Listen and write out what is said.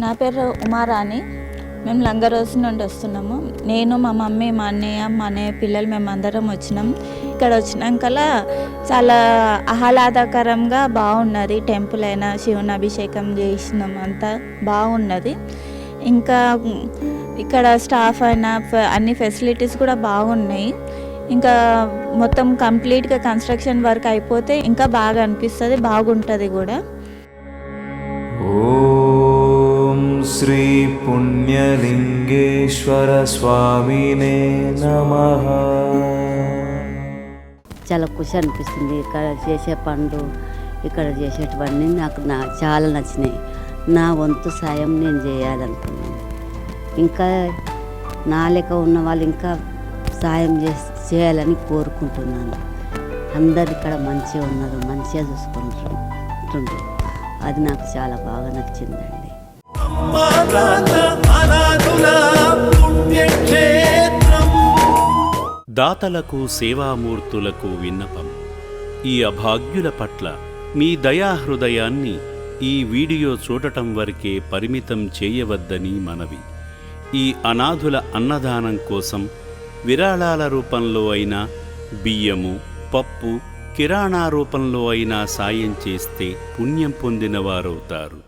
నా పేరు ఉమారాణి. మేము లంగరోజు నుండి వస్తున్నాము. నేను, మా మమ్మీ, మా అన్నయ్య పిల్లలు మేమందరం వచ్చినాం. ఇక్కడ వచ్చినాకలా చాలా ఆహ్లాదకరంగా బాగున్నది. టెంపుల్ అయినా శివుని అభిషేకం చేసినాం, అంతా బాగున్నది. ఇంకా ఇక్కడ స్టాఫ్ అయినా అన్ని ఫెసిలిటీస్ కూడా బాగున్నాయి. ఇంకా మొత్తం కంప్లీట్గా కన్స్ట్రక్షన్ వర్క్ అయిపోతే ఇంకా బాగా అనిపిస్తుంది, బాగుంటుంది కూడా. ఓం శ్రీ పుణ్యలింగేశ్వర స్వామినే నమః. చాలా ఖుషి అనిపిస్తుంది. ఇక్కడ చేసే పనులు, ఇక్కడ చేసేటివన్నీ నాకు చాలా నచ్చినాయి. నా వంతు సాయం నేను చేయాలనుకున్నాను. ఇంకా నా లెక్క ఉన్న వాళ్ళు ఇంకా సాయం చేయాలని కోరుకుంటున్నాను. అందరు ఇక్కడ మంచిగా ఉన్నారు, మంచిగా చూసుకుంటుండ్రు. అది నాకు చాలా బాగా నచ్చిందండి. దాతలకు, సేవామూర్తులకు విన్నపం. ఈ అభాగ్యుల పట్ల మీ దయాహృదయాన్ని ఈ వీడియో చూడటం వరకే పరిమితం చేయవద్దని మనవి. ఈ అనాథుల అన్నదానం కోసం విరాళాల రూపంలో అయినా, బియ్యము, పప్పు, కిరాణా రూపంలో అయినా సాయం చేస్తే పుణ్యం పొందినవారవుతారు.